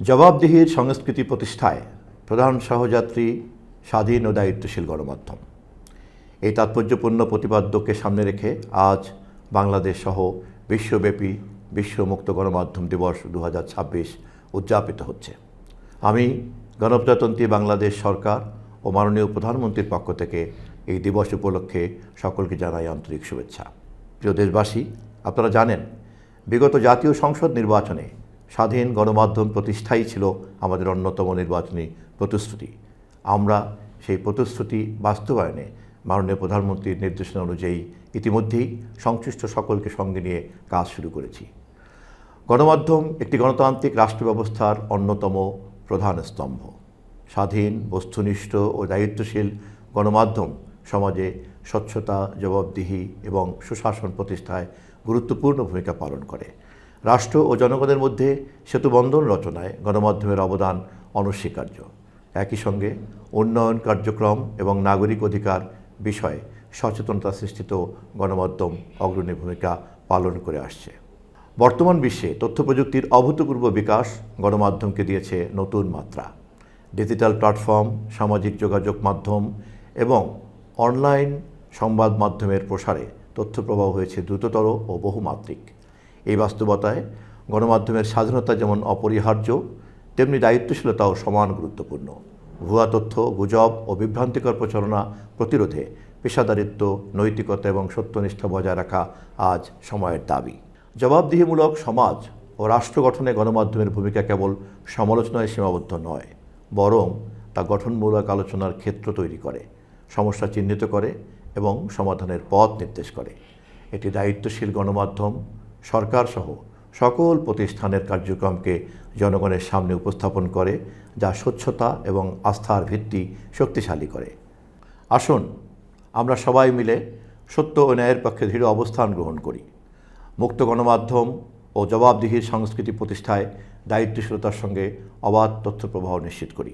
জবাবদিহির সংস্কৃতি প্রতিষ্ঠায় প্রধান সহযাত্রী স্বাধীন ও দায়িত্বশীল গণমাধ্যম। এই তাৎপর্যপূর্ণ প্রতিপাদ্যকে সামনে রেখে আজ বাংলাদেশ সহ বিশ্বব্যাপী বিশ্ব মুক্ত গণমাধ্যম দিবস 2026 উদযাপিত হচ্ছে। আমি গণপ্রজাতন্ত্রী বাংলাদেশ সরকার ও মাননীয় প্রধানমন্ত্রীর পক্ষ থেকে এই দিবস উপলক্ষে সকলকে জানাই আন্তরিক শুভেচ্ছা। প্রিয় দেশবাসী, আপনারা জানেন বিগত জাতীয় সংসদ নির্বাচনে স্বাধীন গণমাধ্যম প্রতিষ্ঠাই ছিল আমাদের অন্যতম নির্বাচনী প্রতিশ্রুতি। আমরা সেই প্রতিশ্রুতি বাস্তবায়নে মাননীয় প্রধানমন্ত্রীর নির্দেশনা অনুযায়ী ইতিমধ্যেই সংশ্লিষ্ট সকলকে সঙ্গে নিয়ে কাজ শুরু করেছি। গণমাধ্যম একটি গণতান্ত্রিক রাষ্ট্র ব্যবস্থার অন্যতম প্রধান স্তম্ভ। স্বাধীন, বস্তুনিষ্ঠ ও দায়িত্বশীল গণমাধ্যম সমাজে স্বচ্ছতা, জবাবদিহি এবং সুশাসন প্রতিষ্ঠায় গুরুত্বপূর্ণ ভূমিকা পালন করে। রাষ্ট্র ও জনগণের মধ্যে সেতুবন্ধন রচনায় গণমাধ্যমের অবদান অনস্বীকার্য। একই সঙ্গে উন্নয়ন কার্যক্রম এবং নাগরিক অধিকার বিষয়ে সচেতনতা সৃষ্টিতেও গণমাধ্যম অগ্রণী ভূমিকা পালন করে আসছে। বর্তমান বিশ্বে তথ্য প্রযুক্তির অভূতপূর্ব বিকাশ গণমাধ্যমকে দিয়েছে নতুন মাত্রা। ডিজিটাল প্ল্যাটফর্ম, সামাজিক যোগাযোগ মাধ্যম এবং অনলাইন সংবাদ মাধ্যমের প্রসারে তথ্য প্রবাহ হয়েছে দ্রুততর ও বহুমাত্রিক। এই বাস্তবতায় গণমাধ্যমের স্বাধীনতা যেমন অপরিহার্য, তেমনি দায়িত্বশীলতাও সমান গুরুত্বপূর্ণ। ভুয়া তথ্য, গুজব ও বিভ্রান্তিকর প্রচারণা প্রতিরোধে পেশাদারিত্ব, নৈতিকতা এবং সত্যনিষ্ঠা বজায় রাখা আজ সময়ের দাবি। জবাবদিহিমূলক সমাজ ও রাষ্ট্র গঠনে গণমাধ্যমের ভূমিকা কেবল সমালোচনায় সীমাবদ্ধ নয়, বরং তা গঠনমূলক আলোচনার ক্ষেত্র তৈরি করে, সমস্যা চিহ্নিত করে এবং সমাধানের পথ নির্দেশ করে। এটি দায়িত্বশীল গণমাধ্যম সরকারসহ সকল প্রতিষ্ঠানের কার্যক্রমকে জনগণের সামনে উপস্থাপন করে, যা স্বচ্ছতা এবং আস্থার ভিত্তি শক্তিশালী করে। আসুন আমরা সবাই মিলে সত্য ও ন্যায়ের পক্ষে দৃঢ় অবস্থান গ্রহণ করি। মুক্ত গণমাধ্যম ও জবাবদিহির সংস্কৃতি প্রতিষ্ঠায় দায়িত্বশীলতার সঙ্গে অবাধ তথ্য প্রবাহ নিশ্চিত করি।